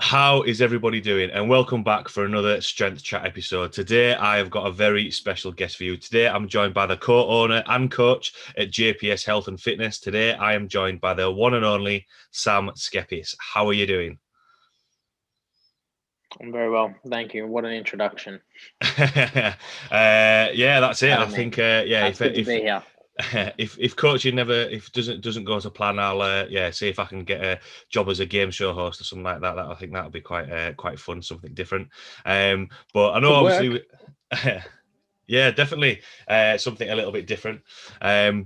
How is everybody doing? And welcome back for another Strength Chat episode. Today, I have got a very special guest for you. Today, I'm joined by the co-owner and coach at JPS Health and Fitness. Today, I am joined by the one and only Sam Schepis. How are you doing? I'm very well, thank you. What an introduction. Yeah, that's it. Out I of me. think yeah, It's good to be here. if coaching never if doesn't go to plan, I'll see if I can get a job as a game show host or something like that. I think that'll be quite fun, something different. But I know Could work. obviously, yeah, definitely something a little bit different. I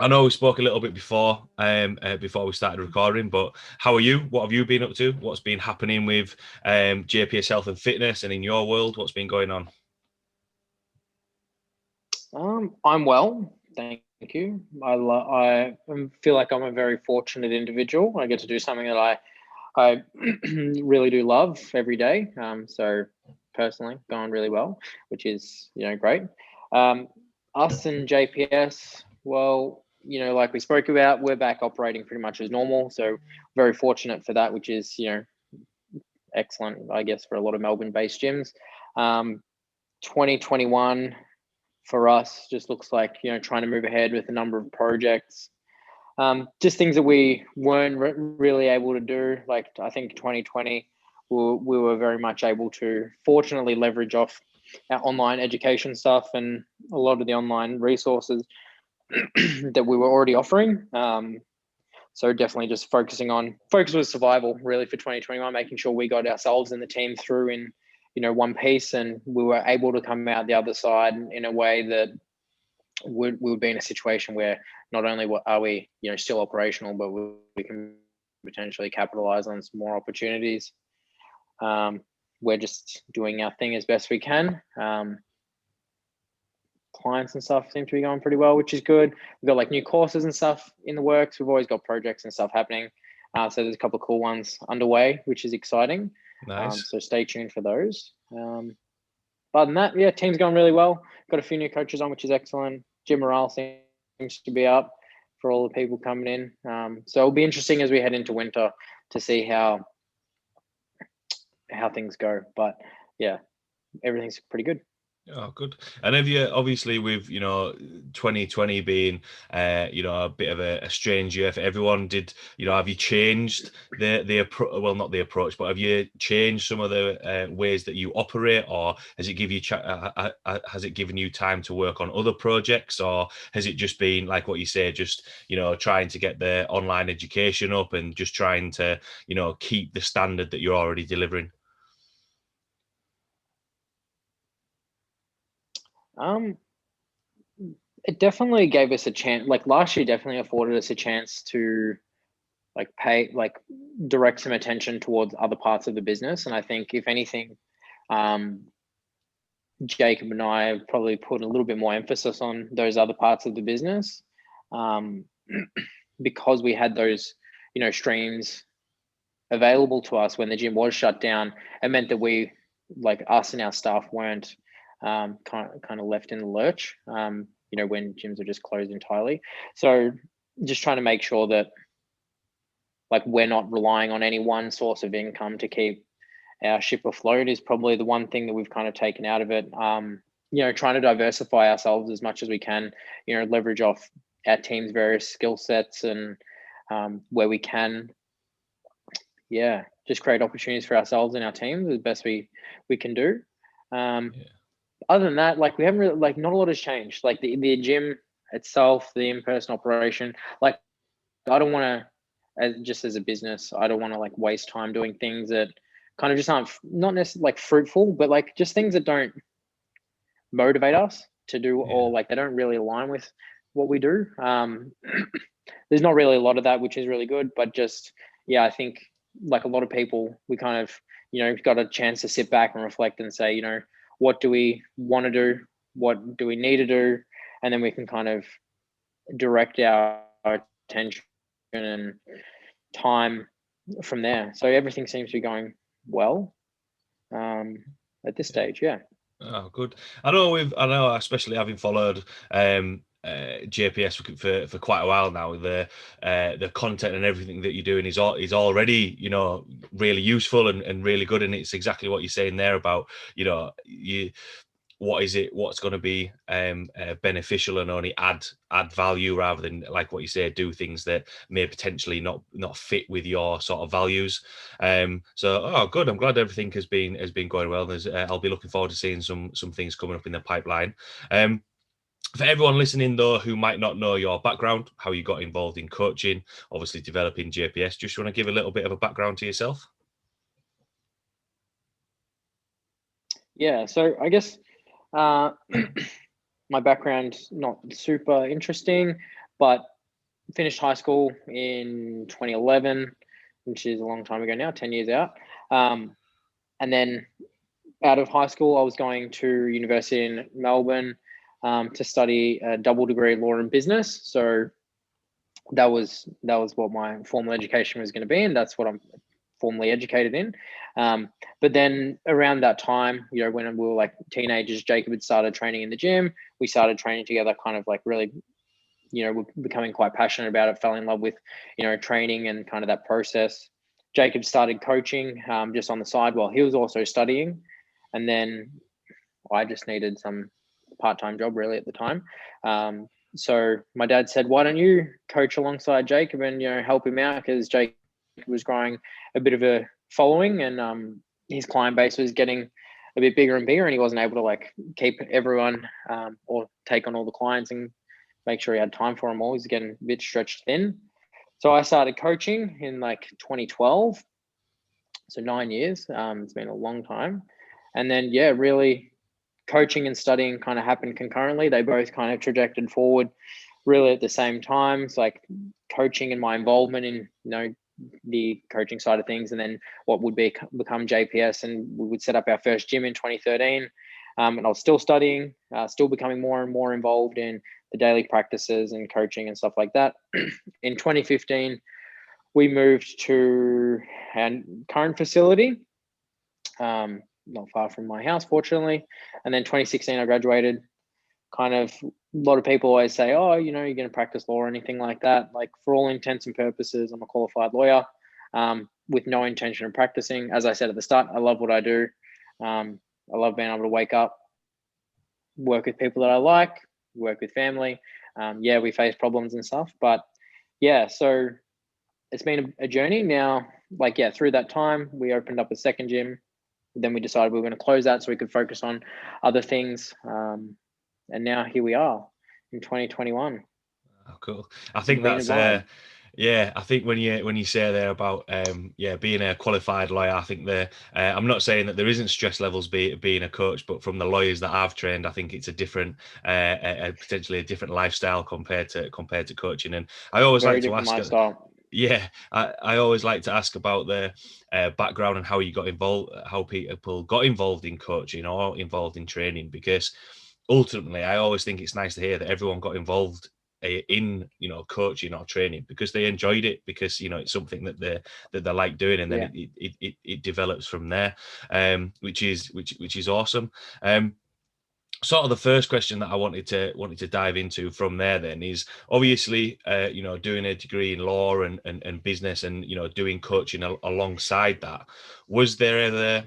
know we spoke a little bit before we started recording, but how are you? What have you been up to? What's been happening with JPS Health and Fitness and in your world? What's been going on? I'm well, thank you. I feel like I'm a very fortunate individual. I get to do something that I really do love every day. So personally, going really well, which is great. Um, Us and JPS, well, like we spoke about, we're back operating pretty much as normal. So very fortunate for that, which is excellent, I guess, for a lot of Melbourne-based gyms. 2021 for us just looks like trying to move ahead with a number of projects, just things that we weren't really able to do. Like I think 2020 we were very much able to fortunately leverage off our online education stuff and a lot of the online resources that we were already offering. So definitely just focus with survival really for 2021, making sure we got ourselves and the team through in one piece, and we were able to come out the other side in a way that we would be in a situation where not only are we still operational, but we can potentially capitalize on some more opportunities. We're just doing our thing as best we can. Clients and stuff seem to be going pretty well, which is good. We've got like new courses and stuff in the works. We've always got projects and stuff happening. So there's a couple of cool ones underway, which is exciting. Nice. So stay tuned for those. Other than that, yeah, team's going really well. Got a few new coaches on, which is excellent. Gym morale seems to be up for all the people coming in. So it'll be interesting as we head into winter to see how things go. But yeah, everything's pretty good. Oh, good. And have you, obviously, with 2020 being a bit of a strange year for everyone, have you changed well, not the approach, but have you changed some of the ways that you operate, or has it given you time to work on other projects, or has it just been like what you say, just trying to get the online education up and just trying to keep the standard that you're already delivering? It definitely gave us a chance. Like last year, definitely afforded us a chance to direct some attention towards other parts of the business. And I think if anything, Jacob and I have probably put a little bit more emphasis on those other parts of the business, because we had those streams available to us when the gym was shut down. It meant that we, like us and our staff, weren't kind of left in the lurch, when gyms are just closed entirely. So just trying to make sure that like we're not relying on any one source of income to keep our ship afloat is probably the one thing that we've kind of taken out of it. Trying to diversify ourselves as much as we can, leverage off our team's various skill sets and where we can, just create opportunities for ourselves and our teams as best we can do. Other than that, like we haven't really, like not a lot has changed. Like the gym itself, the in-person operation, like I don't want to, just as a business, I don't want to like waste time doing things that kind of just aren't not necessarily like fruitful, but like just things that don't motivate us to do, or like they don't really align with what we do. There's not really a lot of that, which is really good, but just, I think like a lot of people, we kind of, got a chance to sit back and reflect and say, what do we want to do? What do we need to do? And then we can kind of direct our attention and time from there. So everything seems to be going well at this stage. Yeah. Oh, good. I know, especially having followed JPS for quite a while now. The content and everything that you're doing is already, you know, really useful and really good. And it's exactly what you're saying there about, you know, what's going to be beneficial and only add value, rather than, like what you say, do things that may potentially not fit with your sort of values. So good, I'm glad everything has been going well. I'll be looking forward to seeing some things coming up in the pipeline. For everyone listening, though, who might not know your background, how you got involved in coaching, obviously developing JPS, just want to give a little bit of a background to yourself? Yeah, so I guess my background's not super interesting, but finished high school in 2011, which is a long time ago now, 10 years out. And then out of high school, I was going to university in Melbourne to study a double degree law and business. So that was what my formal education was going to be, and that's what I'm formally educated in. But then around that time, you know, when we were like teenagers, Jacob had started training in the gym. We started training together, kind of like really, you know, we're becoming quite passionate about it, fell in love with, you know, training and kind of that process. Jacob started coaching just on the side while he was also studying. And then I just needed some part-time job really at the time. So my dad said, why don't you coach alongside Jacob and, you know, help him out, because Jacob was growing a bit of a following, and his client base was getting a bit bigger and bigger, and he wasn't able to like keep everyone or take on all the clients and make sure he had time for them all. He's getting a bit stretched thin. So I started coaching in like 2012. So 9 years. It's been a long time. And then, yeah, really coaching and studying kind of happened concurrently. They both kind of trajected forward really at the same time. It's like coaching and my involvement in, you know, the coaching side of things, and then what would become JPS, and we would set up our first gym in 2013. And I was still studying, still becoming more and more involved in the daily practices and coaching and stuff like that. In 2015, we moved to our current facility, not far from my house, fortunately. And then 2016, I graduated. Kind of, a lot of people always say, oh, you know, you're going to practice law or anything like that. Like, for all intents and purposes, I'm a qualified lawyer with no intention of practicing. As I said at the start, I love what I do. I love being able to wake up, work with people that I like, work with family. Yeah, we face problems and stuff, but yeah, so it's been a journey now. Like, yeah, through that time, we opened up a second gym. Then we decided we were going to close that so we could focus on other things. And now here we are in 2021. Oh, cool. I think that's yeah. I think when you say there about being a qualified lawyer, I think I'm not saying that there isn't stress levels being a coach, but from the lawyers that I've trained, I think it's a different, potentially a different lifestyle compared to coaching. And I always Very like to different ask. lifestyle. Yeah, I always like to ask about the background and how you got involved, how people got involved in coaching or involved in training, because ultimately, I always think it's nice to hear that everyone got involved in, you know, coaching or training because they enjoyed it, because, you know, it's something that they like doing, and then it develops from there, which is awesome. Sort of the first question that I wanted to dive into from there then is, obviously, you know, doing a degree in law and business, and, you know, doing coaching alongside that. Was there ever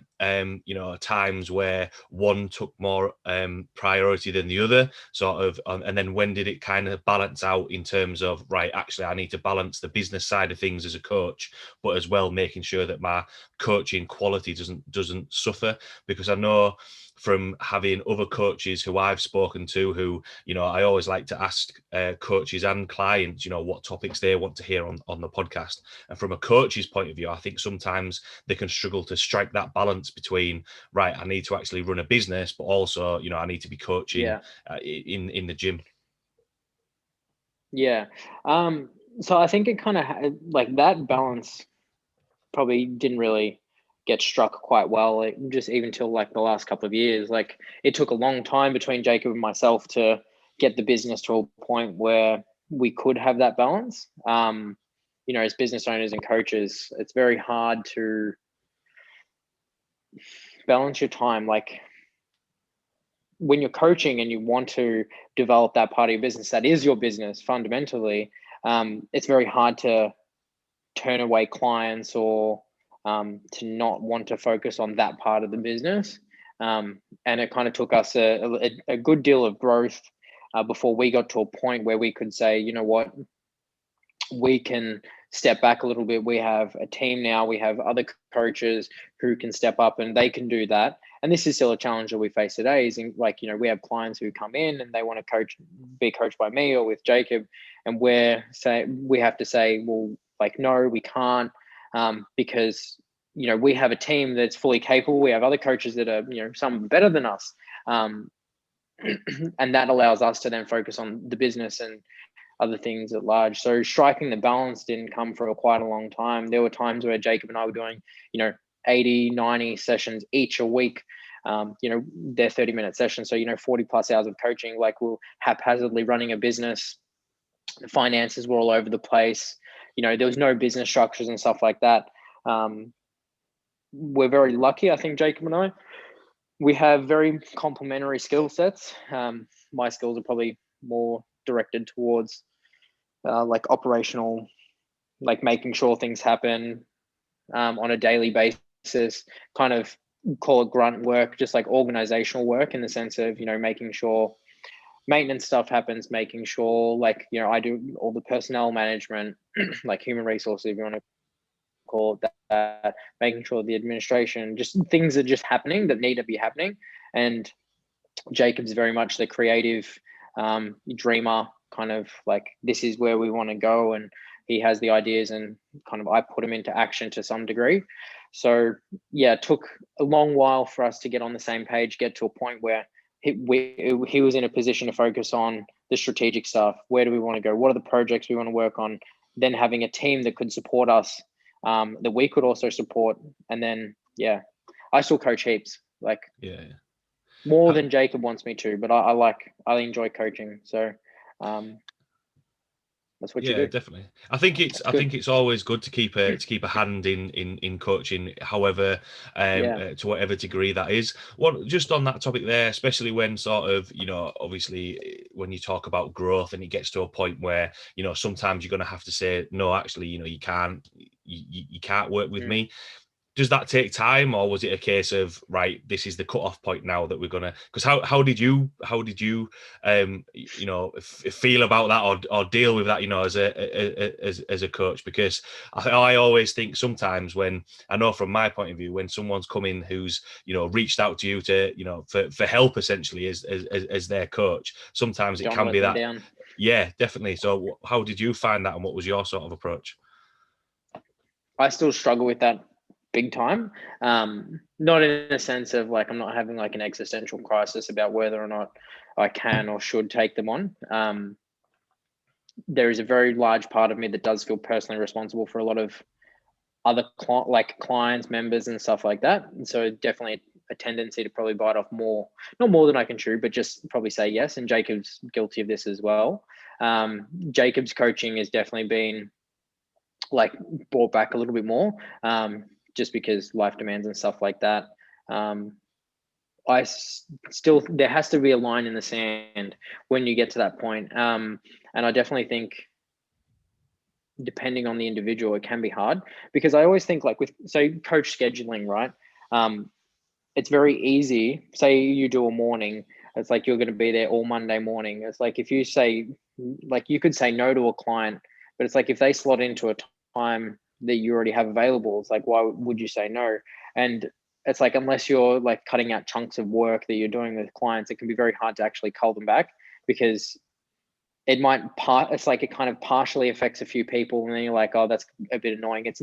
you know, times where one took more priority than the other, sort of, and then when did it kind of balance out in terms of, right, actually I need to balance the business side of things as a coach, but as well making sure that my coaching quality doesn't suffer? Because I know from having other coaches who I've spoken to, who, you know, I always like to ask coaches and clients, you know, what topics they want to hear on the podcast. And from a coach's point of view, I think sometimes they can struggle to strike that balance between, right, I need to actually run a business, but also, you know, I need to be coaching in the gym. Yeah. So I think it kind of like that balance probably didn't really get struck quite well, just even till like the last couple of years. Like, it took a long time between Jacob and myself to get the business to a point where we could have that balance. You know, as business owners and coaches, it's very hard to balance your time. Like, when you're coaching and you want to develop that part of your business, that is your business fundamentally, it's very hard to turn away clients or to not want to focus on that part of the business. And it kind of took us a good deal of growth before we got to a point where we could say, you know what, we can step back a little bit. We have a team now. We have other coaches who can step up and they can do that. And this is still a challenge that we face today. Is in, like, you know, we have clients who come in and they want to be coached by me or with Jacob, and we have to say, well, like, no, we can't, because, you know, we have a team that's fully capable. We have other coaches that are, you know, some better than us, and that allows us to then focus on the business and other things at large. So striking the balance didn't come for quite a long time. There were times where Jacob and I were doing, you know, 80, 90 sessions each a week. You know, they're 30-minute sessions. So, you know, 40 plus hours of coaching, like we're haphazardly running a business. The finances were all over the place. You know, there was no business structures and stuff like that. We're very lucky, I think, Jacob and I. We have very complementary skill sets. My skills are probably more directed towards like operational, like making sure things happen on a daily basis, kind of call it grunt work, just like organizational work in the sense of, you know, making sure maintenance stuff happens, making sure, like, you know, I do all the personnel management, like human resources, if you want to call it that, making sure the administration, just things are just happening that need to be happening. And Jacob's very much the creative dreamer, kind of like, this is where we want to go, and he has the ideas and kind of I put him into action to some degree. So yeah, it took a long while for us to get on the same page, get to a point where he was in a position to focus on the strategic stuff. Where do we want to go? What are the projects we want to work on? Then having a team that could support us, that we could also support. And then, yeah, I still coach heaps, like more than Jacob wants me to, but I enjoy coaching. So that's what you do. Definitely. I think it's always good to keep a hand in coaching, however, to whatever degree that is. What, just on that topic there, especially when sort of, you know, obviously when you talk about growth and it gets to a point where, you know, sometimes you're going to have to say, no, actually, you know, you can't work with me. Does that take time, or was it a case of, right, this is the cutoff point now that we're gonna? Because how did you you know, feel about that, or deal with that, you know, as a coach? Because I always think sometimes, when I know from my point of view, when someone's come in who's, you know, reached out to you to, you know, for help essentially as their coach, sometimes it can be that down. Yeah, definitely. So how did you find that, and what was your sort of approach? I still struggle with that big time. Not in a sense of like, I'm not having like an existential crisis about whether or not I can or should take them on. There is a very large part of me that does feel personally responsible for a lot of other clients, members and stuff like that. And so definitely a tendency to probably bite off more, not more than I can chew, but just probably say yes. And Jacob's guilty of this as well. Jacob's coaching has definitely been like brought back a little bit more, just because life demands and stuff like that. I still, there has to be a line in the sand when you get to that point. And I definitely think, depending on the individual, it can be hard, because I always think, like, with, so coach scheduling, right? It's very easy. Say you do a morning, it's like you're going to be there all Monday morning. It's like, if you say, like, you could say no to a client, but it's like, if they slot into a time that you already have available, it's like, why would you say no? And it's like, unless you're like cutting out chunks of work that you're doing with clients, it can be very hard to actually call them back, because it might it's like, it kind of partially affects a few people, and then you're like, oh, that's a bit annoying. It's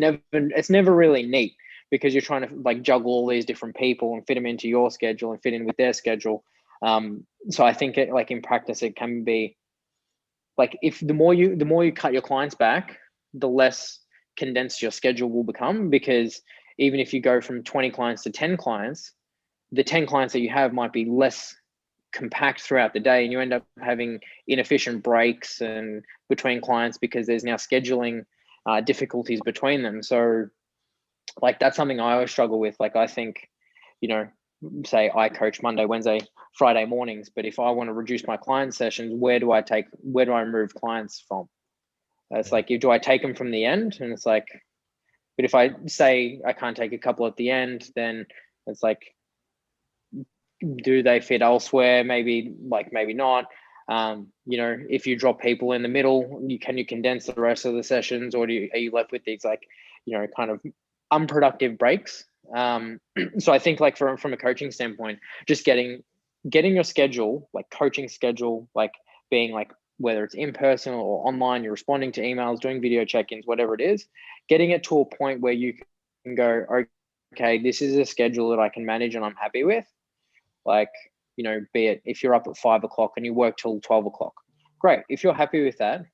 never really neat, because you're trying to like juggle all these different people and fit them into your schedule and fit in with their schedule. So I think it, like, in practice, it can be like, if the more you cut your clients back, the less condensed your schedule will become, because even if you go from 20 clients to 10 clients, the 10 clients that you have might be less compact throughout the day, and you end up having inefficient breaks and between clients, because there's now scheduling difficulties between them. So like, that's something I always struggle with. Like, I think, you know, say I coach Monday, Wednesday, Friday mornings, but if I want to reduce my client sessions, where do I remove clients from? It's like, do I take them from the end? And it's like, but if I say I can't take a couple at the end, then it's like, do they fit elsewhere? Maybe not. If you drop people in the middle, can you condense the rest of the sessions, or are you left with these like, kind of unproductive breaks? So I think like from a coaching standpoint, just getting your schedule, like coaching schedule, like being like, whether it's in person or online, you're responding to emails, doing video check-ins, whatever it is, getting it to a point where you can go, okay, this is a schedule that I can manage and I'm happy with. Like, be it if you're up at 5 o'clock and you work till 12 o'clock, great. If you're happy with that,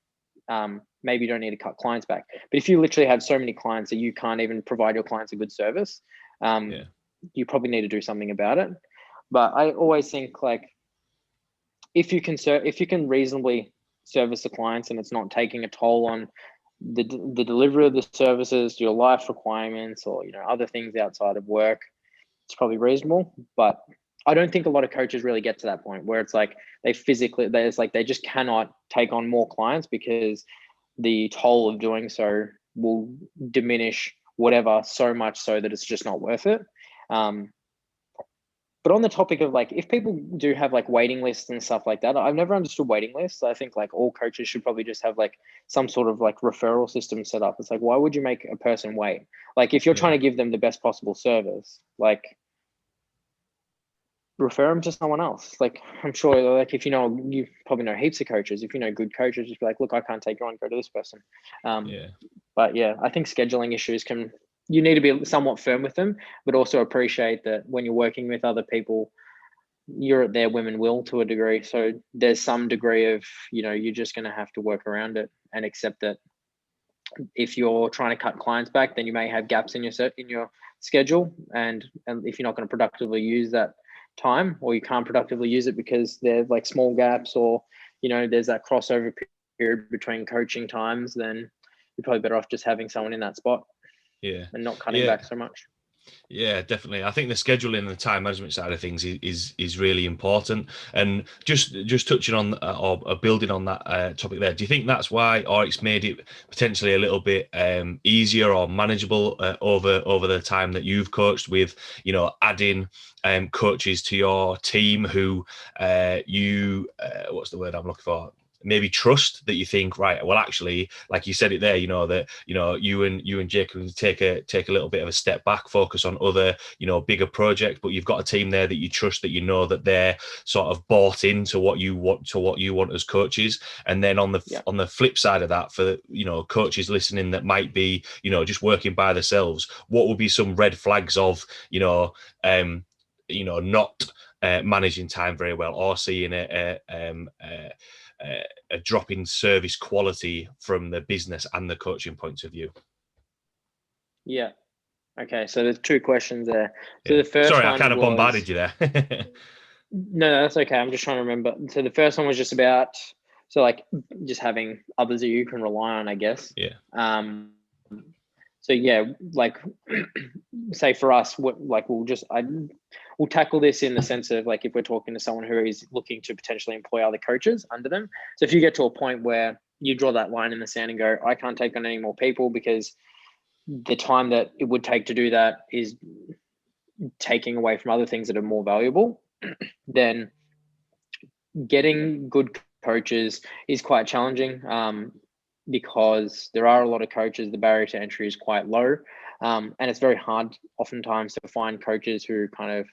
maybe you don't need to cut clients back. But if you literally have so many clients that you can't even provide your clients a good service, you probably need to do something about it. But I always think like, if you can reasonably service the clients and it's not taking a toll on the delivery of the services, your life requirements, or other things outside of work, it's probably reasonable. But I don't think a lot of coaches really get to that point where it's like they just cannot take on more clients because the toll of doing so will diminish whatever so much so that it's just not worth it. But on the topic of like, if people do have like waiting lists and stuff like that, I've never understood waiting lists. I think like all coaches should probably just have like some sort of like referral system set up. It's like, why would you make a person wait? Like if you're trying to give them the best possible service, like refer them to someone else. Like I'm sure like if you probably know heaps of coaches. If you know good coaches, just be like, look, I can't take you on, go to this person. But yeah, I think scheduling issues you need to be somewhat firm with them, but also appreciate that when you're working with other people, you're at their whim and will to a degree. So there's some degree of, you're just going to have to work around it and accept that if you're trying to cut clients back, then you may have gaps in your schedule. And if you're not going to productively use that time, or you can't productively use it because there's like small gaps, or, there's that crossover period between coaching times, then you're probably better off just having someone in that spot. And not cutting back so much. Yeah, definitely. I think the scheduling and the time management side of things is really important. And just touching on or building on that topic there, do you think that's why, or it's made it potentially a little bit easier or manageable over the time that you've coached with, adding coaches to your team who what's the word I'm looking for? Maybe trust, that you think, right, well, actually, like you said it there, that you and Jake can take a little bit of a step back, focus on other bigger projects, but you've got a team there that you trust, that that they're sort of bought into what you want as coaches. And then on the flip side of that, for coaches listening that might be just working by themselves, what would be some red flags of not managing time very well, or seeing a drop in service quality from the business and the coaching point of view? Yeah. Okay. So there's two questions there. So the first Sorry, one I kind of bombarded you there. No, that's okay. I'm just trying to remember. So the first one was just about, so like just having others that you can rely on, I guess. So yeah, like say for us, we'll tackle this in the sense of like, if we're talking to someone who is looking to potentially employ other coaches under them. So if you get to a point where you draw that line in the sand and go, I can't take on any more people because the time that it would take to do that is taking away from other things that are more valuable, then getting good coaches is quite challenging. Because there are a lot of coaches, the barrier to entry is quite low. And it's very hard oftentimes to find coaches who kind of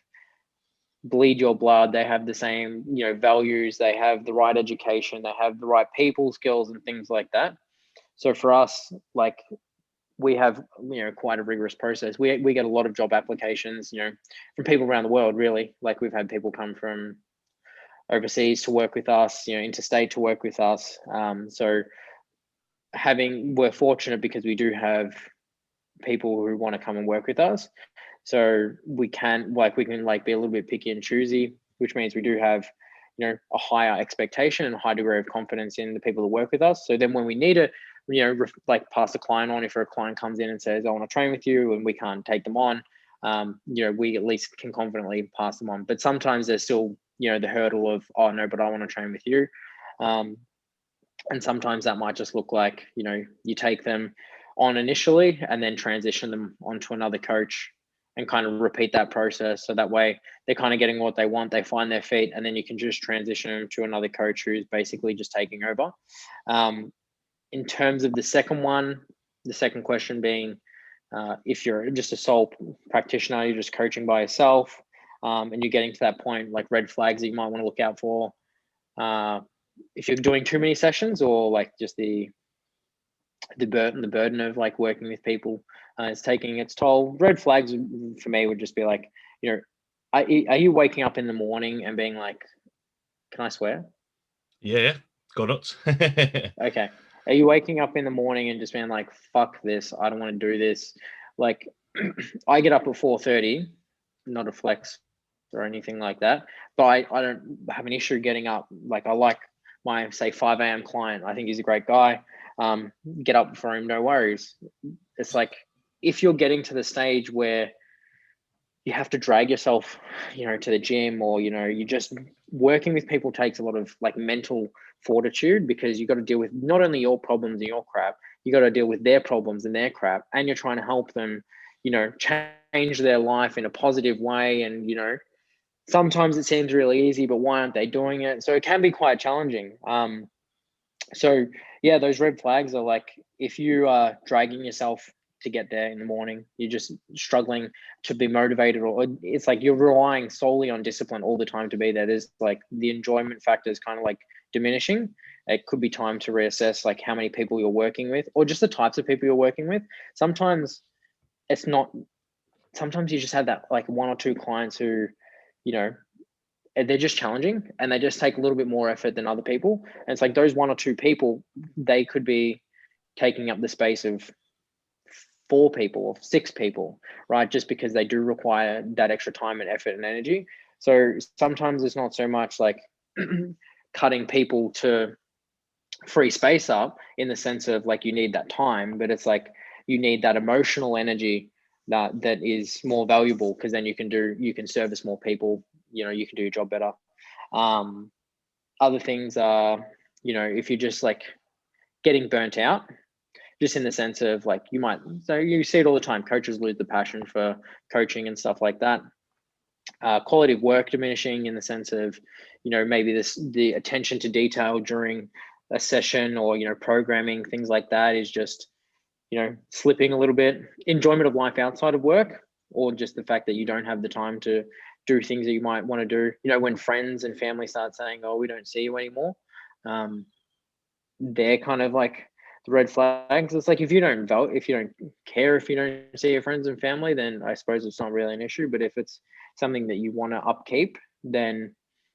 bleed your blood. They have the same, values, they have the right education, they have the right people skills and things like that. So for us, like we have, quite a rigorous process. We get a lot of job applications, from people around the world, really. Like we've had people come from overseas to work with us, interstate to work with us. So we're fortunate because we do have people who want to come and work with us. So we can be a little bit picky and choosy, which means we do have, a higher expectation and a high degree of confidence in the people that work with us. So then when we need to, pass the client on, if a client comes in and says, I want to train with you and we can't take them on, we at least can confidently pass them on. But sometimes there's still, the hurdle of, oh no, but I want to train with you. And sometimes that might just look like, you take them on initially and then transition them onto another coach and kind of repeat that process. So that way they're kind of getting what they want, they find their feet, and then you can just transition them to another coach who's basically just taking over. In terms of the second question being, if you're just a sole practitioner, you're just coaching by yourself, and you're getting to that point, like red flags that you might want to look out for. If you're doing too many sessions, or like just the burden of like working with people is taking its toll. Red flags for me would just be like, are you waking up in the morning and being like, can I swear? Yeah, go nuts. Okay. Are you waking up in the morning and just being like, fuck this, I don't want to do this? Like, I get up at 4:30, not a flex or anything like that, but I don't have an issue getting up. Like, I like my, say, 5 a.m. client. I think he's a great guy. Get up for him, no worries. It's like, if you're getting to the stage where you have to drag yourself, to the gym, or, you just working with people takes a lot of like mental fortitude, because you got to deal with not only your problems and your crap, you got to deal with their problems and their crap, and you're trying to help them, change their life in a positive way. And, sometimes it seems really easy, but why aren't they doing it? So it can be quite challenging. So yeah, those red flags are like, if you are dragging yourself to get there in the morning, you're just struggling to be motivated, or it's like you're relying solely on discipline all the time to be there. There's like the enjoyment factor is kind of like diminishing. It could be time to reassess like how many people you're working with, or just the types of people you're working with. Sometimes it's not, sometimes you just have that like one or two clients who, they're just challenging and they just take a little bit more effort than other people. And it's like those one or two people, they could be taking up the space of 4 people or 6 people, right? Just because they do require that extra time and effort and energy. So sometimes it's not so much like cutting people to free space up in the sense of like you need that time, but it's like you need that emotional energy that is more valuable, because then you can service more people, you can do your job better. Other things are, if you're just like getting burnt out, just in the sense of like so you see it all the time, coaches lose the passion for coaching and stuff like that. Quality of work diminishing in the sense of, maybe the attention to detail during a session, or, programming, things like that is just, slipping a little bit. Enjoyment of life outside of work, or just the fact that you don't have the time to do things that you might want to do. When friends and family start saying, oh, we don't see you anymore, they're kind of like the red flags. It's like, if you don't care, if you don't see your friends and family, then I suppose it's not really an issue. But if it's something that you want to upkeep, then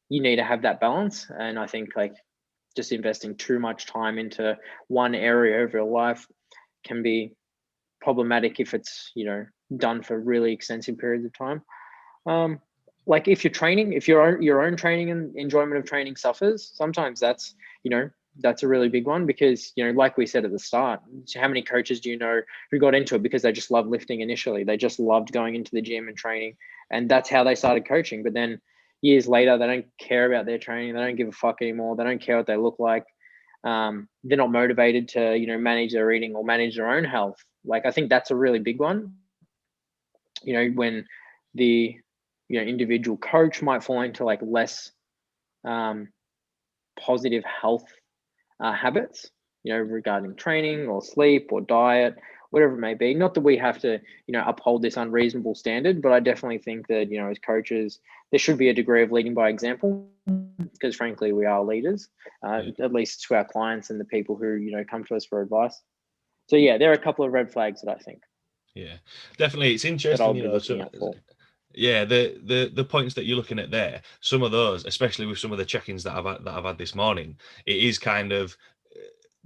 you need to have that balance. And I think like just investing too much time into one area of your life can be problematic if it's, done for really extensive periods of time. Like if you're training, if your own training and enjoyment of training suffers, sometimes that's a really big one, because like we said at the start, how many coaches do you know who got into it because they just loved lifting initially, they just loved going into the gym and training, and that's how they started coaching. But then years later, they don't care about their training, they don't give a fuck anymore, they don't care what they look like. They're not motivated to manage their eating or manage their own health. Like I think that's a really big one. When the individual coach might fall into like less positive health habits, regarding training or sleep or diet, whatever it may be. Not that we have to, uphold this unreasonable standard, but I definitely think that, as coaches, there should be a degree of leading by example, because frankly, we are leaders, at least to our clients and the people who, come to us for advice. So yeah, there are a couple of red flags that I think. Yeah, definitely. It's that interesting, I'll be looking out for. Yeah, the points that you're looking at there, some of those, especially with some of the check-ins that I've had this morning, it is kind of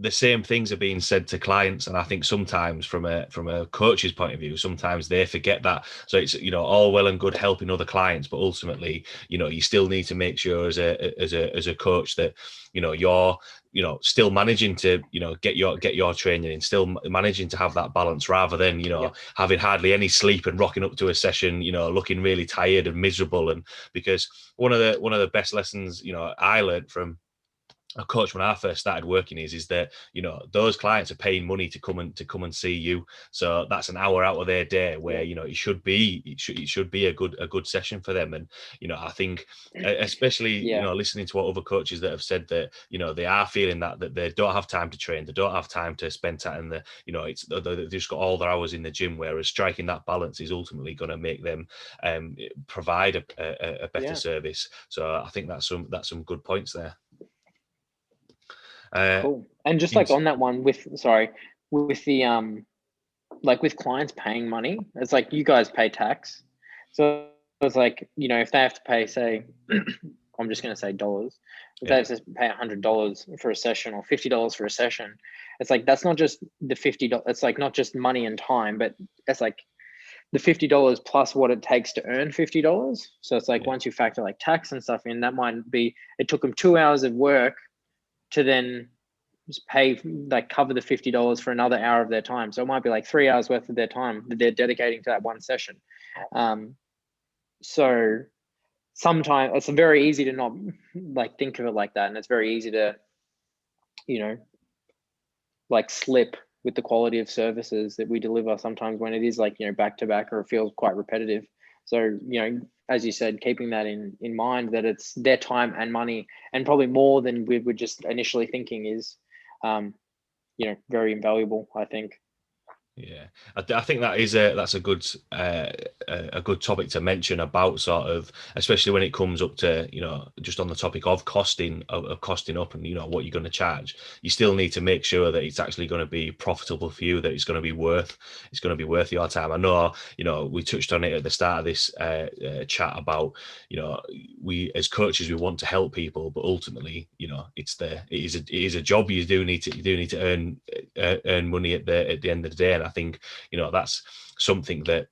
the same things are being said to clients, and I think sometimes from a coach's point of view, sometimes they forget that. So it's, you know, all well and good helping other clients, but ultimately, you know, you still need to make sure as a coach that, you know, you're, you know, still managing to, you know, get your training in, still managing to have that balance, rather than, you know, having hardly any sleep and rocking up to a session, you know, looking really tired and miserable. And because one of the best lessons, you know, I learned from a coach when I first started working is that, you know, those clients are paying money to come and see you. So that's an hour out of their day where, you know, it should be a good session for them. And, you know, I think especially, you know, listening to what other coaches that have said that, you know, they are feeling that they don't have time to train, they don't have time to spend time, and you know, it's they've just got all their hours in the gym, whereas striking that balance is ultimately going to make them provide a better service. So I think that's some good points there. Cool. And just like on that one with the like with clients paying money, it's like you guys pay tax. So it's like, you know, if they have to pay, say, I'm just going to say dollars, if they have to pay $100 for a session or $50 for a session, it's like, that's not just the $50. It's like not just money and time, but it's like the $50 plus what it takes to earn $50. So it's like once you factor like tax and stuff in, that might be, it took them 2 hours of work to then just pay, like cover the $50 for another hour of their time. So it might be like 3 hours worth of their time that they're dedicating to that one session. So sometimes it's very easy to not like think of it like that. And it's very easy to, you know, like slip with the quality of services that we deliver sometimes when it is like, you know, back to back, or it feels quite repetitive. So, you know, as you said, keeping that in mind, that it's their time and money, and probably more than we were just initially thinking, is, you know, very invaluable, I think. Yeah, I think that's a good topic to mention about, sort of, especially when it comes up to, you know, just on the topic of costing up, and, you know, what you're going to charge. You still need to make sure that it's actually going to be profitable for you, that it's going to be worth your time. I know, you know, we touched on it at the start of this chat about, you know, we as coaches, we want to help people, but ultimately, you know, it is a job. You do need to earn money at the end of the day. And I think, you know, that's something that,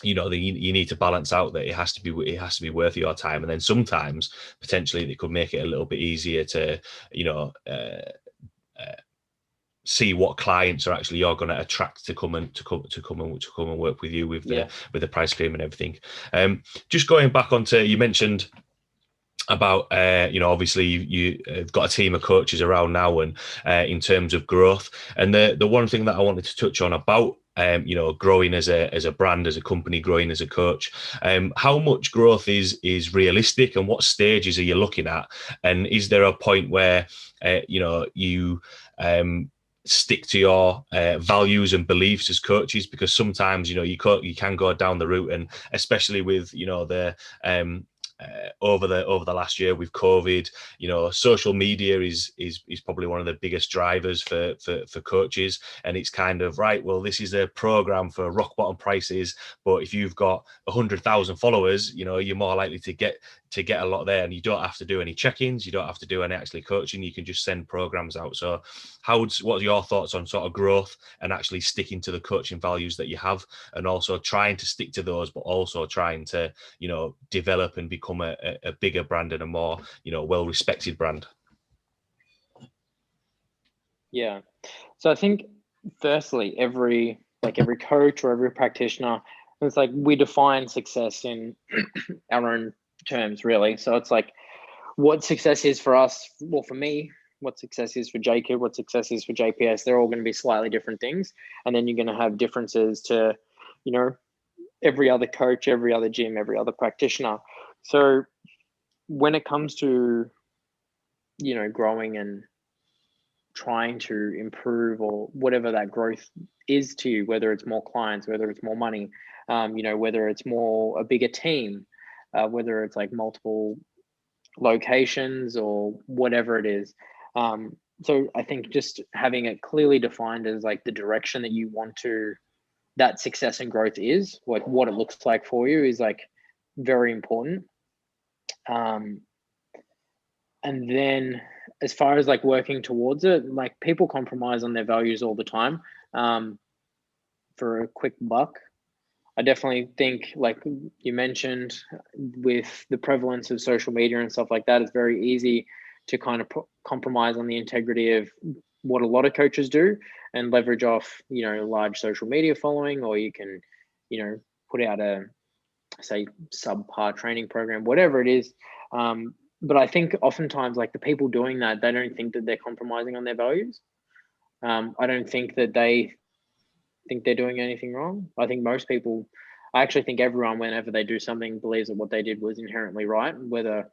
you know, you need to balance out, that it has to be worth your time. And then sometimes potentially they could make it a little bit easier to, you know, see what clients are actually you're going to attract to come and work with you with the price claim and everything. Just going back onto, you mentioned about you know, obviously you have got a team of coaches around now, and in terms of growth, and the one thing that I wanted to touch on about you know, growing as a brand, as a company, growing as a coach, how much growth is realistic, and what stages are you looking at, and is there a point where you know, you stick to your values and beliefs as coaches? Because sometimes, you know, you can go down the route, and especially with, you know, the over the last year with COVID, you know, social media is probably one of the biggest drivers for coaches. And it's kind of, right, well, this is a program for rock bottom prices, but if you've got 100,000 followers, you know, you're more likely to get a lot there, and you don't have to do any check-ins, you don't have to do any actually coaching, you can just send programs out. So what are your thoughts on sort of growth and actually sticking to the coaching values that you have, and also trying to stick to those, but also trying to, you know, develop and become a bigger brand and a more, you know, well-respected brand? Yeah. So I think firstly, every coach or every practitioner, it's like we define success in our own terms, really. So it's like what success is for us, well, for me, what success is for JK, what success is for JPS, they're all going to be slightly different things. And then you're going to have differences to, you know, every other coach, every other gym, every other practitioner. So when it comes to, you know, growing and trying to improve, or whatever that growth is to you, whether it's more clients, whether it's more money, you know, whether it's more a bigger team, whether it's like multiple locations or whatever it is. So I think just having it clearly defined as like the direction that you want to, that success and growth is, like what it looks like for you, is like very important. And then as far as like working towards it, like people compromise on their values all the time for a quick buck. I definitely think, like you mentioned, with the prevalence of social media and stuff like that, it's very easy to kind of compromise on the integrity of what a lot of coaches do and leverage off, large social media following, or you can, put out a, say, subpar training program, whatever it is. But I think oftentimes, like the people doing that, they don't think that they're compromising on their values. I don't think that they think they're doing anything wrong. I think most people, I actually think everyone, whenever they do something, believes that what they did was inherently right, whether,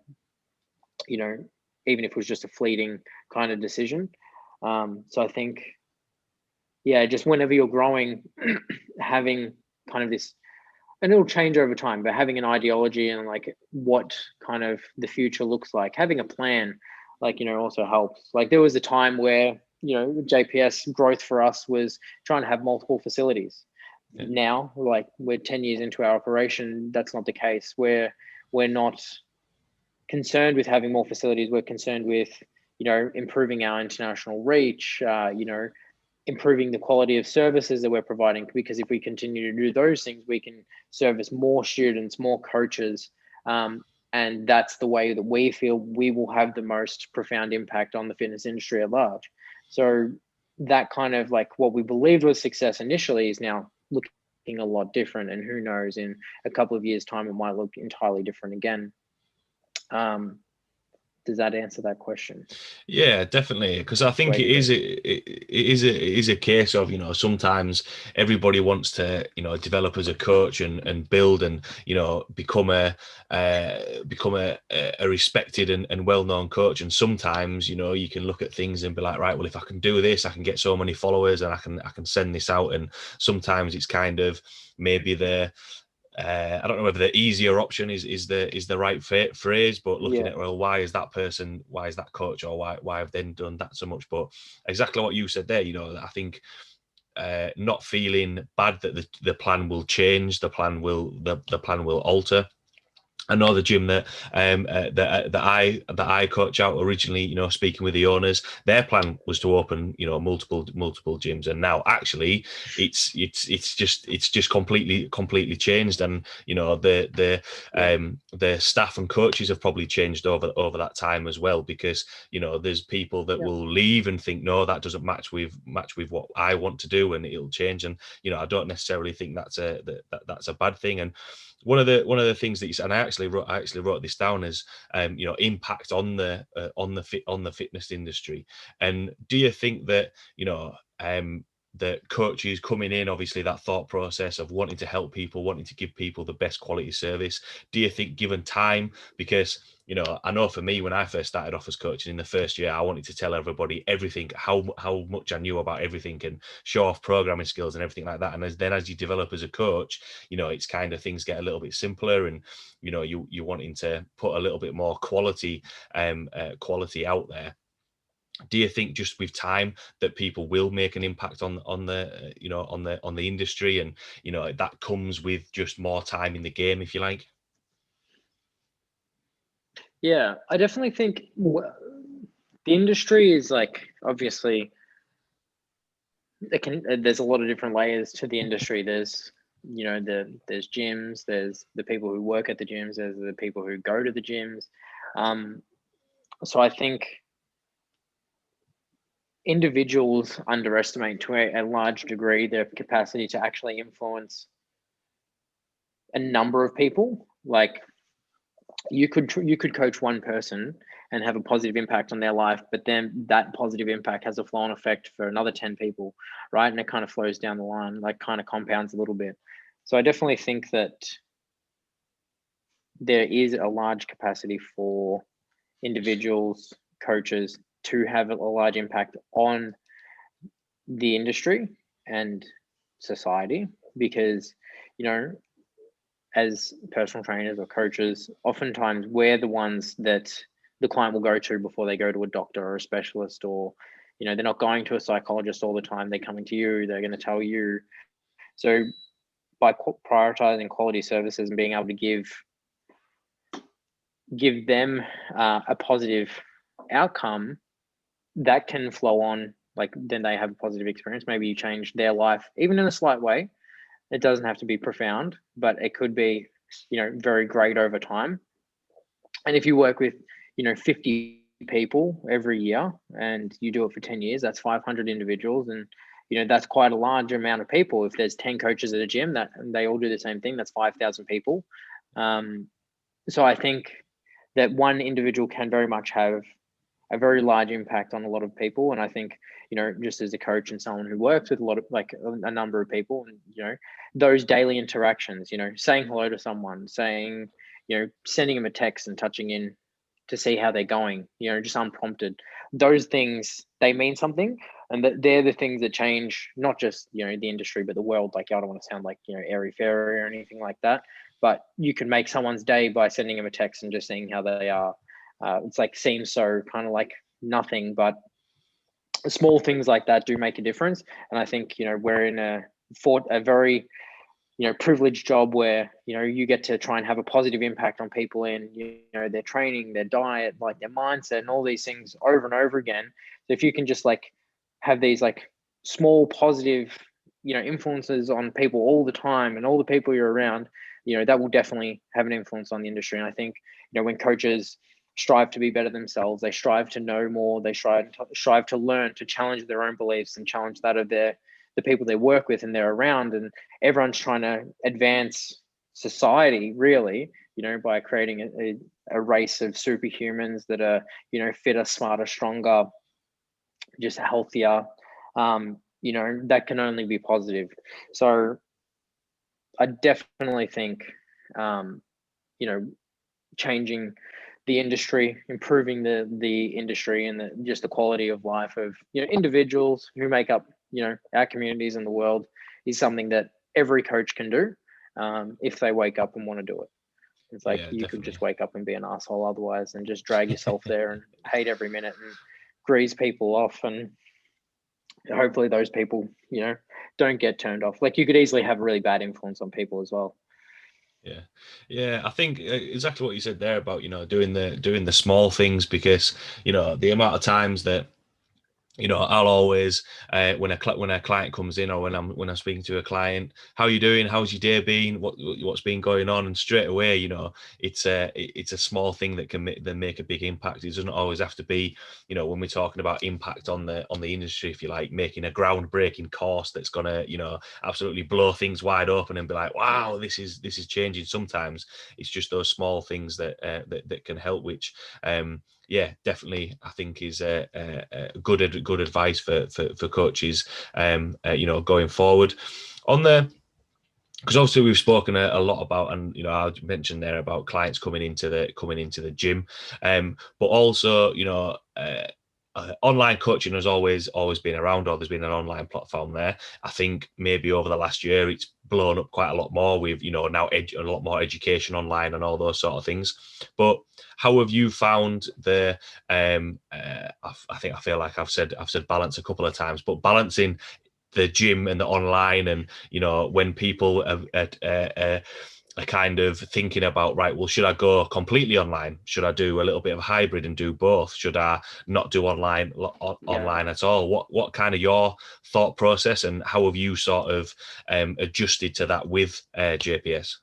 even if it was just a fleeting kind of decision. So I think, yeah, just whenever you're growing, having kind of this, and it'll change over time, but having an ideology and like what kind of the future looks like, having a plan, like, also helps. Like there was a time where, JPS growth for us was trying to have multiple facilities. Yeah. Now, like we're 10 years into our operation, that's not the case. We're not concerned with having more facilities. We're concerned with, improving our international reach, improving the quality of services that we're providing, because if we continue to do those things, we can service more students, more coaches. And that's the way that we feel we will have the most profound impact on the fitness industry at large. So that kind of like what we believed was success initially is now looking a lot different. And who knows, in a couple of years' time, it might look entirely different again. Does that answer that question? Yeah, definitely. Because I think it is a case of, sometimes everybody wants to, develop as a coach and build and, become a respected and well-known coach. And sometimes, you can look at things and be like, right, well, if I can do this, I can get so many followers and I can send this out. And sometimes it's kind of maybe I don't know whether the easier option is the right phrase, but looking at, well, why is that coach, or why have they done that so much? But exactly what you said there, I think not feeling bad that the plan will change, the plan will alter. I know the gym that I coach out originally, speaking with the owners, their plan was to open, multiple gyms, and now actually it's just completely changed, and the staff and coaches have probably changed over that time as well, because there's people that will leave and think, no, that doesn't match with what I want to do, and it'll change. And I don't necessarily think that's a bad thing. And one of the things that you said, and I actually wrote this down as impact on the fitness industry. And do you think that the coaches coming in, obviously that thought process of wanting to help people, wanting to give people the best quality service, do you think given time, because I know for me, when I first started off as coaching in the first year, I wanted to tell everybody everything, how much I knew about everything, and show off programming skills and everything like that. And as you develop as a coach, it's kind of, things get a little bit simpler, and you're wanting to put a little bit more quality out there. Do you think just with time that people will make an impact on the industry, and that comes with just more time in the game, if you like? Yeah, I definitely think the industry is, like, obviously there's a lot of different layers to the industry. There's there's gyms, there's the people who work at the gyms, there's the people who go to the gyms. So I think individuals underestimate to a large degree their capacity to actually influence a number of people. Like you could coach one person and have a positive impact on their life, but then that positive impact has a flow-on effect for another 10 people, right? And it kind of flows down the line, like kind of compounds a little bit. So I definitely think that there is a large capacity for individuals, coaches, to have a large impact on the industry and society, because as personal trainers or coaches, oftentimes we're the ones that the client will go to before they go to a doctor or a specialist, or they're not going to a psychologist all the time. They're coming to you, they're going to tell you. So by prioritizing quality services and being able to give them a positive outcome, that can flow on, like then they have a positive experience. Maybe you change their life, even in a slight way. It doesn't have to be profound, but it could be, very great over time. And if you work with, 50 people every year and you do it for 10 years, that's 500 individuals. And, that's quite a large amount of people. If there's 10 coaches at a gym that they all do the same thing, that's 5,000 people. So I think that one individual can very much have a very large impact on a lot of people. And I think, just as a coach and someone who works with a lot of, like, a number of people, and, those daily interactions, saying hello to someone, saying, sending them a text and touching in to see how they're going, just unprompted, those things, they mean something. And that they're the things that change, not just, the industry, but the world. Like, I don't want to sound like, airy fairy or anything like that, but you can make someone's day by sending them a text and just seeing how they are. It's like, seems so kind of like nothing, but small things like that do make a difference. And I think, we're in a very, privileged job where, you get to try and have a positive impact on people in, their training, their diet, like their mindset, and all these things over and over again. So if you can just like have these like small positive, influences on people all the time, and all the people you're around, that will definitely have an influence on the industry. And I think, when coaches strive to be better themselves, they strive to know more, they strive to learn, to challenge their own beliefs and challenge that of the people they work with and they're around. And everyone's trying to advance society, really, by creating a race of superhumans that are, fitter, smarter, stronger, just healthier. That can only be positive. So I definitely think, changing the industry, improving the industry, and just the quality of life of, individuals who make up, our communities in the world, is something that every coach can do, if they wake up and want to do it. It's like, you could just wake up and be an asshole otherwise, and just drag yourself there and hate every minute and grease people off, and hopefully those people, don't get turned off. Like, you could easily have a really bad influence on people as well. Yeah, I think exactly what you said there about, doing the small things, because, the amount of times that, I'll always, when a client comes in, or when I'm speaking to a client, how are you doing? How's your day been? What's been going on? And straight away, it's a small thing that can make a big impact. It doesn't always have to be, when we're talking about impact on the industry, if you like, making a groundbreaking course that's gonna, absolutely blow things wide open and be like, wow, this is changing. Sometimes it's just those small things that that can help, which, yeah, definitely, I think is a good advice for coaches, going forward. Because obviously we've spoken a lot about, and I mentioned there about clients coming into the gym, but also, online coaching has always been around, or there's been an online platform there. I think maybe over the last year it's blown up quite a lot more with, now a lot more education online and all those sort of things. But how have you found the I feel like I've said balance a couple of times, but balancing the gym and the online, and when people are kind of thinking about, right, well, should I go completely online? Should I do a little bit of hybrid and do both? Should I not do online at all? What kind of your thought process, and how have you sort of adjusted to that with JPS?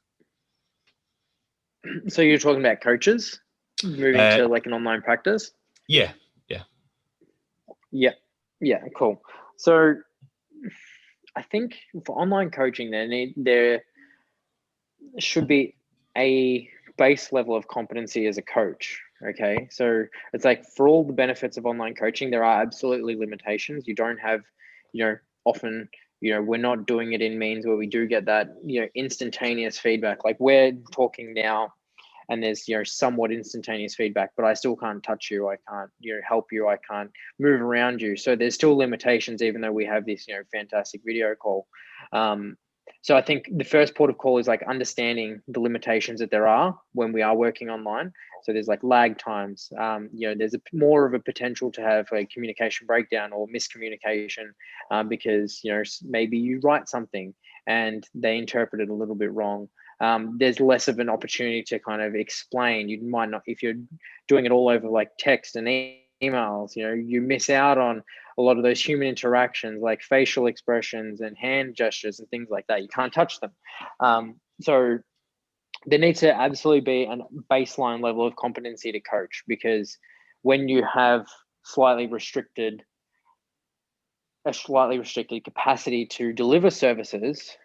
So you're talking about coaches moving to like an online practice? Yeah. Cool. So I think for online coaching, there should be a base level of competency as a coach. Okay, so it's like, for all the benefits of online coaching, there are absolutely limitations. You don't have, often, we're not doing it in means where we do get that, instantaneous feedback. Like, we're talking now, and there's, somewhat instantaneous feedback, but I still can't touch you, I can't, help you, I can't move around you. So there's still limitations, even though we have this, fantastic video call. So I think the first port of call is like understanding the limitations that there are when we are working online. So there's like lag times, there's more of a potential to have a communication breakdown or miscommunication, because, maybe you write something and they interpret it a little bit wrong. There's less of an opportunity to kind of explain. You might not, if you're doing it all over like text and emails. You miss out on a lot of those human interactions, like facial expressions and hand gestures and things like that. You can't touch them. So there needs to absolutely be a baseline level of competency to coach, because when you have a slightly restricted capacity to deliver services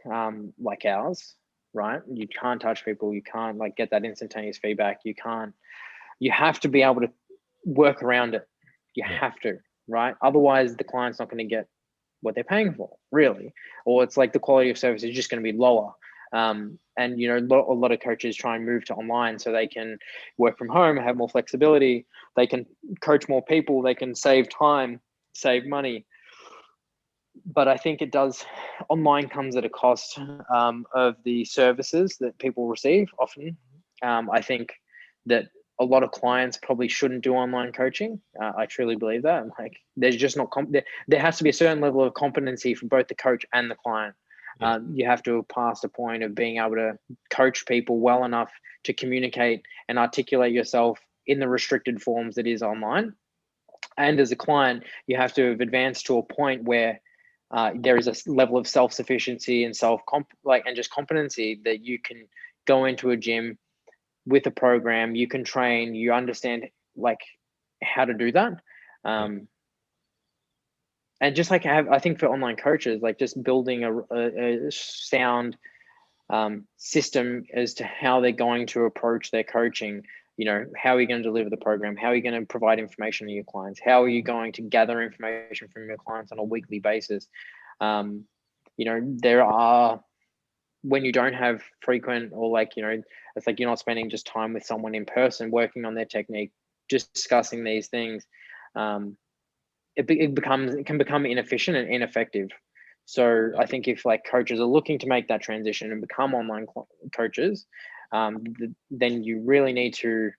like ours, right? You can't touch people. You can't get that instantaneous feedback. You have to be able to work around it. You have to, right? Otherwise, the client's not going to get what they're paying for, really, or it's like the quality of service is just going to be lower. And a lot of coaches try and move to online so they can work from home, have more flexibility. They can coach more people. They can save time, save money. But I think online comes at a cost of the services that people receive often. I think that a lot of clients probably shouldn't do online coaching. I truly believe that. There's just not there has to be a certain level of competency for both the coach and the client. You have to pass the point of being able to coach people well enough to communicate and articulate yourself in the restricted forms that is online. And as a client, you have to have advanced to a point where there is a level of self-sufficiency and and just competency that you can go into a gym with a program, you can train, you understand how to do that. And just I think for online coaches, just building a sound system as to how they're going to approach their coaching. How are you going to deliver the program? How are you going to provide information to your clients? How are you going to gather information from your clients on a weekly basis? There are, when you don't have frequent, or it's like you're not spending just time with someone in person working on their technique, just discussing these things, it can become inefficient and ineffective. So I think if coaches are looking to make that transition and become online coaches, then you really need to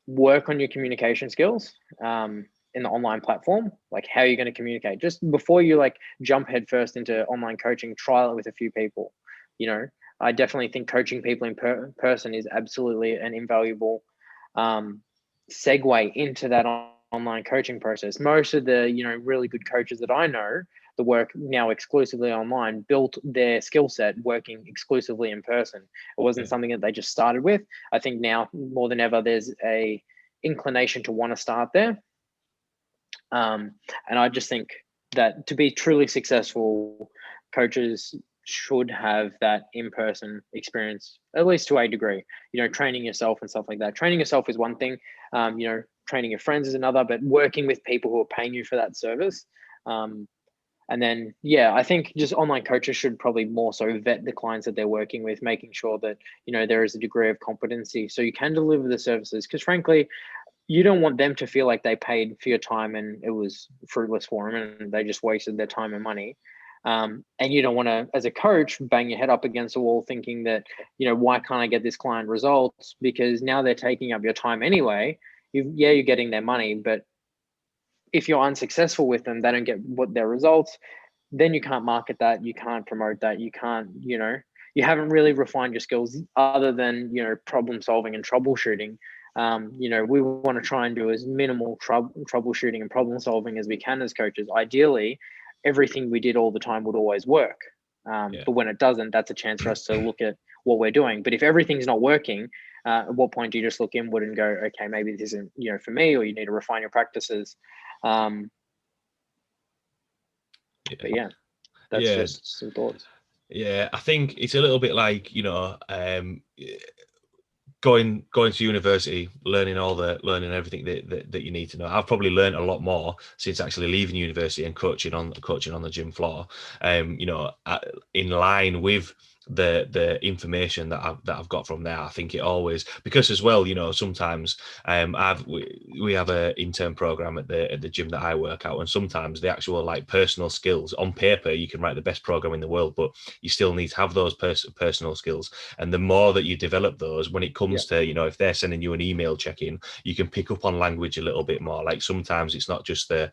work on your communication skills in the online platform. How are you going to communicate? Just before you jump headfirst into online coaching, trial it with a few people. I definitely think coaching people in person is absolutely an invaluable segue into that online coaching process. Most of the really good coaches that I know that work now exclusively online built their skill set working exclusively in person. It wasn't something that they just started with. I think now more than ever there's a inclination to want to start there. And I just think that to be truly successful, coaches should have that in-person experience, at least to a degree. Training yourself and stuff like that. Training yourself is one thing. Training your friends is another, but working with people who are paying you for that service. And then, I think just online coaches should probably more so vet the clients that they're working with, making sure that, there is a degree of competency so you can deliver the services. Because frankly, you don't want them to feel like they paid for your time and it was fruitless for them and they just wasted their time and money. And you don't want to, as a coach, bang your head up against the wall thinking that, why can't I get this client results? Because now they're taking up your time anyway. You're getting their money, but if you're unsuccessful with them, they don't get their results, then you can't market that, you can't promote that, you can't, you haven't really refined your skills other than, problem solving and troubleshooting. We want to try and do as minimal troubleshooting and problem solving as we can as coaches. Ideally, everything we did all the time would always work. But when it doesn't, that's a chance for us to look at what we're doing. But if everything's not working, at what point do you just look inward and go, okay, maybe this isn't, for me, or you need to refine your practices. But that's just some thoughts. Yeah, I think it's a little bit like, going to university, learning everything that you need to know. I've probably learned a lot more since actually leaving university and coaching on the gym floor. In line with the information that I've got from there. I think it always, because as well, sometimes we have a intern program at the gym that I work out, and sometimes the actual personal skills on paper, you can write the best program in the world, but you still need to have those personal skills. And the more that you develop those, when it comes to, if they're sending you an email check-in, you can pick up on language a little bit more. Sometimes it's not just the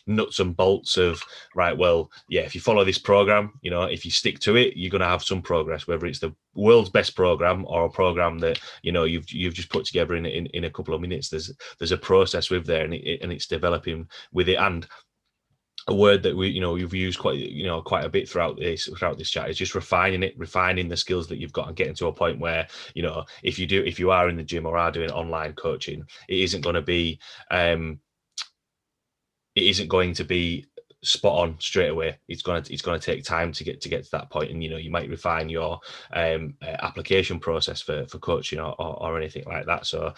nuts and bolts of, right, well, yeah, if you follow this program, you know, if you stick to it, you're going to have some progress, whether it's the world's best program or a program that, you know, you've just put together in a couple of minutes. There's a process with there, and it's developing with it. And a word that we've used quite a bit throughout this chat is just refining the skills that you've got, and getting to a point where, you know, if you are in the gym or are doing online coaching, it isn't going to be spot on straight away. It's going to take time to get to that point, and, you know, you might refine your application process for coaching or anything like that. So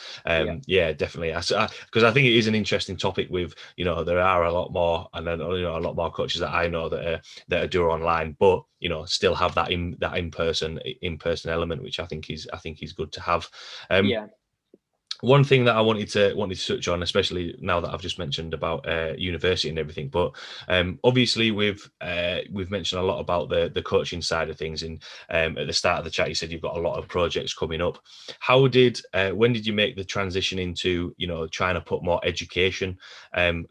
yeah, definitely, because I think it is an interesting topic. With, you know, there are a lot more, and then, you know, a lot more coaches that I know that are do touring, but, you know, still have that in-person element, which I think is good to have. One thing that I wanted to touch on, especially now that I've just mentioned about university and everything, but obviously we've mentioned a lot about the coaching side of things, and at the start of the chat you said you've got a lot of projects coming up. When did you make the transition into, you know, trying to put more education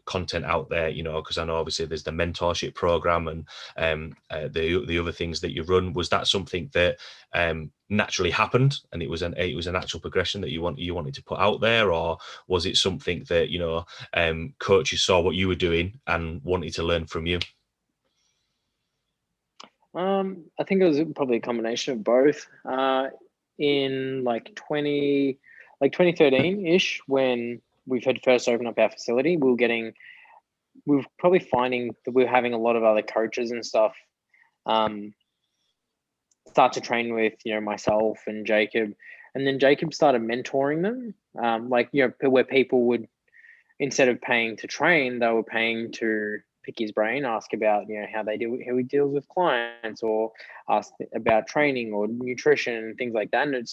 content out there? You know, because I know obviously there's the mentorship program and the other things that you run. Was that something that naturally happened, and it was a natural progression that you wanted to put out there, or was it something that, you know, coaches saw what you were doing and wanted to learn from you? I think it was probably a combination of both. In like 2013 ish, when we've had first opened up our facility, we were probably finding that we were having a lot of other coaches and stuff start to train with, you know, myself and Jacob, and then Jacob started mentoring them. Like, you know, where people would, instead of paying to train, they were paying to pick his brain, ask about, you know, how he deals with clients, or ask about training or nutrition and things like that. And it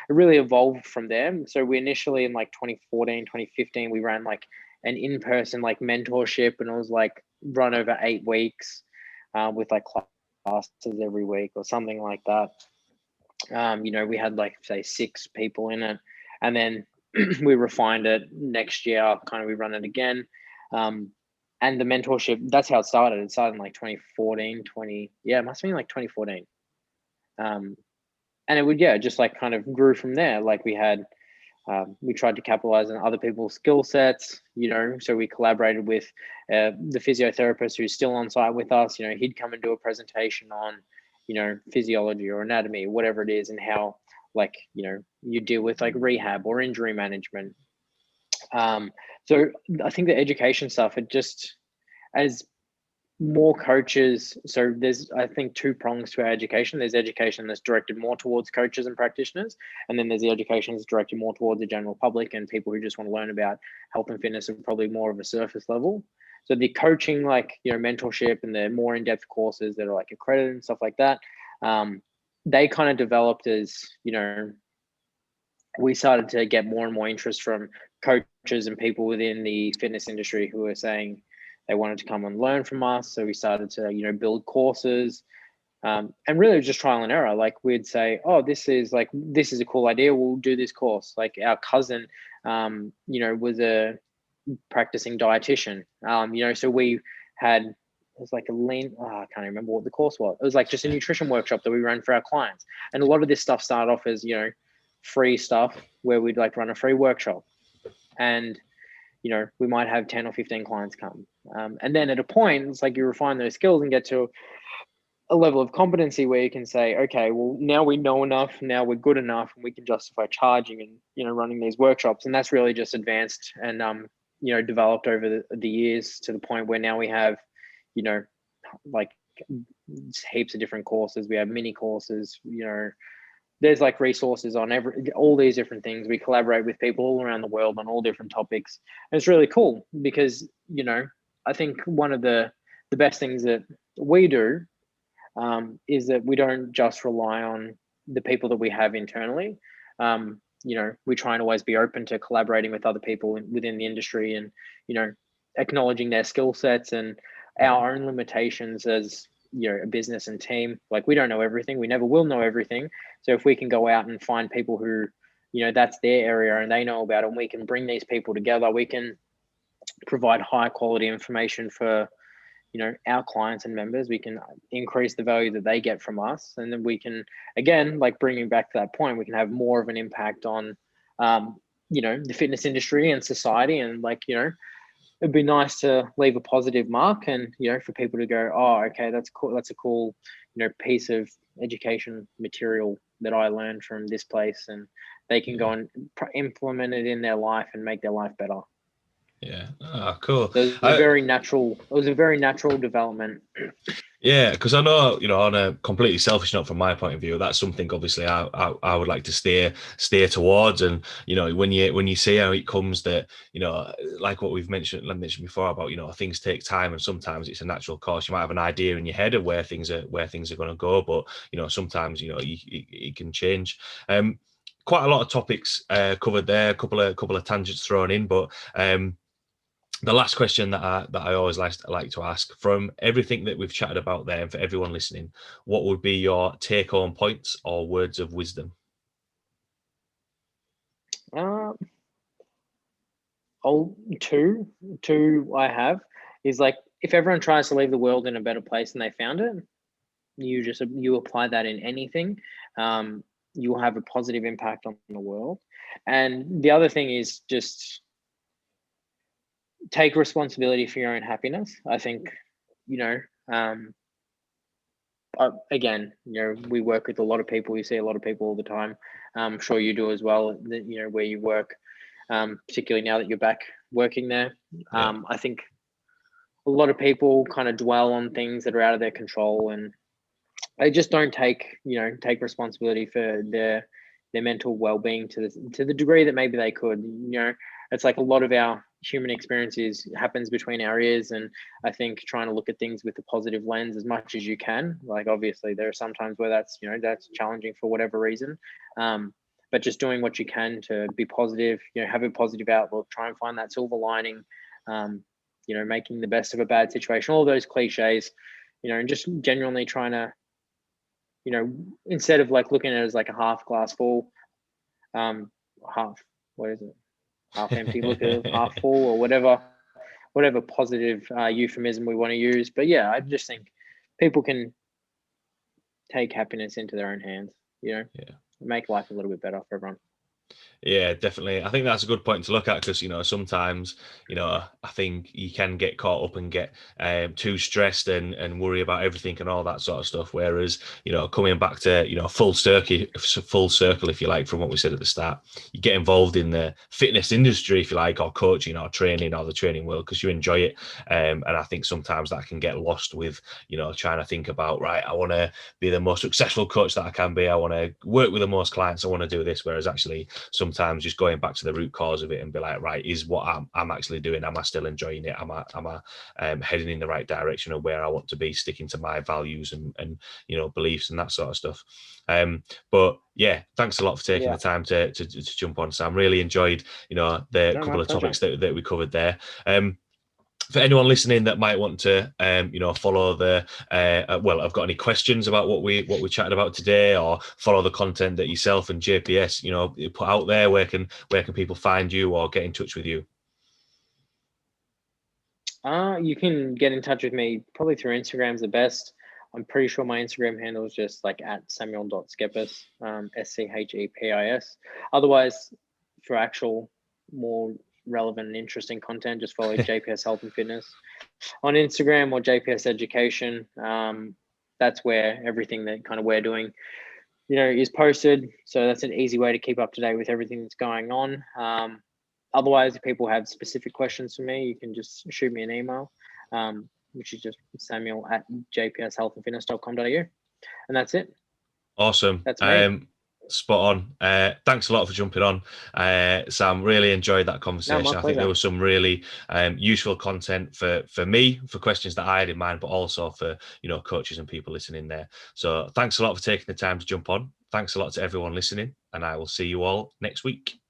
really evolved from there. So we initially, in like 2014, 2015, we ran like an in-person like mentorship, and it was like run over 8 weeks with like classes every week or something like that. You know, we had like, say, 6 people in it, and then we refined it. Next year, kind of, we run it again. And the mentorship, that's how it started. It started in like 2014, it must have been like 2014. And it would, just like kind of grew from there. Like we tried to capitalize on other people's skill sets, you know, so we collaborated with the physiotherapist who's still on site with us. You know, he'd come and do a presentation on, you know, physiology or anatomy, whatever it is, and how, like, you know, you deal with like rehab or injury management. So I think the education stuff, it just, as more coaches, so there's, I think, 2 prongs to our education. There's education that's directed more towards coaches and practitioners, and then there's the education that's directed more towards the general public and people who just want to learn about health and fitness at probably more of a surface level. So the coaching, like, you know, mentorship and the more in-depth courses that are like accredited and stuff like that, they kind of developed as, you know, we started to get more and more interest from coaches and people within the fitness industry who were saying they wanted to come and learn from us. So we started to, you know, build courses, and really it was just trial and error. Like, we'd say, oh, this is a cool idea, we'll do this course. Like, our cousin, you know, was a practicing dietitian, you know, so we had, it was like I can't remember what the course was. It was like just a nutrition workshop that we ran for our clients. And a lot of this stuff started off as, you know, free stuff where we'd like run a free workshop, and, you know, we might have 10 or 15 clients come. And then at a point, it's like you refine those skills and get to a level of competency where you can say, okay, well, now we know enough, now we're good enough, and we can justify charging and, you know, running these workshops. And that's really just advanced and, you know, developed over the years to the point where now we have, you know, like heaps of different courses. We have mini courses, you know, there's like resources on all these different things. We collaborate with people all around the world on all different topics. And it's really cool because, you know, I think one of the best things that we do is that we don't just rely on the people that we have internally. You know, we try and always be open to collaborating with other people within the industry, and, you know, acknowledging their skill sets and our own limitations as, you know, a business and team. Like, we don't know everything, we never will know everything. So if we can go out and find people who, you know, that's their area and they know about it, and we can bring these people together, we can, provide high quality information for, our clients and members. We can increase the value that they get from us, and then we can, again, like bringing back to that point, we can have more of an impact on, the fitness industry and society. And it'd be nice to leave a positive mark, and for people to go, oh, okay, that's cool. That's a cool, piece of education material that I learned from this place, and they can go and implement it in their life and make their life better. Yeah. Oh, cool. So it was a very natural development. Yeah, because I know, on a completely selfish note, from my point of view, that's something obviously I would like to steer towards. And when you see how it comes, that like what we've mentioned before about things take time, and sometimes it's a natural course. You might have an idea in your head of where things are going to go, but sometimes it can change. Quite a lot of topics covered there, a couple of tangents thrown in, but the last question that I always like to ask, from everything that we've chatted about there, and for everyone listening, what would be your take-home points or words of wisdom? Two I have is, like, if everyone tries to leave the world in a better place than they found it, you apply that in anything, you will have a positive impact on the world. And the other thing is just take responsibility for your own happiness. I think, again, we work with a lot of people. We see a lot of people all the time. I'm sure you do as well, where you work, particularly now that you're back working there. I think a lot of people kind of dwell on things that are out of their control, and they just don't take responsibility for their mental well-being to the degree that maybe they could. It's like a lot of our human experiences happens between our ears, and I think trying to look at things with a positive lens as much as you can. Like, obviously there are some times where that's that's challenging for whatever reason, but just doing what you can to be positive, have a positive outlook, try and find that silver lining, making the best of a bad situation, all those cliches, and just genuinely trying to, instead of like looking at it as like a half glass full, half empty, look at it half full, or whatever positive euphemism we want to use. But yeah, I just think people can take happiness into their own hands, make life a little bit better for everyone. Yeah, definitely. I think that's a good point to look at, because sometimes I think you can get caught up and get too stressed and worry about everything and all that sort of stuff. Whereas coming back to full circle, if you like, from what we said at the start, you get involved in the fitness industry, if you like, or coaching or training or the training world because you enjoy it. And I think sometimes that can get lost with trying to think about, right, I want to be the most successful coach that I can be. I want to work with the most clients. I want to do this. Whereas actually, sometimes just going back to the root cause of it and be like, right, is what I'm actually doing, am I still enjoying it? Am I heading in the right direction of where I want to be, sticking to my values and beliefs and that sort of stuff. But yeah, thanks a lot for taking the time to jump on, Sam. Really enjoyed the couple of topics that we covered there. For anyone listening that might want to, follow the, I've got any questions about what we chatted about today, or follow the content that yourself and JPS, put out there, where can people find you or get in touch with you? You can get in touch with me probably through Instagram's the best. I'm pretty sure my Instagram handle is just like @Samuel.Schepis, SCHEPIS. Otherwise, for actual more relevant and interesting content, just follow JPS Health and Fitness on Instagram, or JPS Education. That's where everything that kind of we're doing, is posted. So that's an easy way to keep up to date with everything that's going on. Otherwise, if people have specific questions for me, you can just shoot me an email, which is just samuel@jpshealthandfitness.com.au. And that's it. Awesome. That's me. Spot on. Thanks a lot for jumping on, Sam. Really enjoyed that conversation. No, my I think there pleasure. was some really useful content for me, for questions that I had in mind, but also for coaches and people listening there. So thanks a lot for taking the time to jump on. Thanks a lot to everyone listening, and I will see you all next week.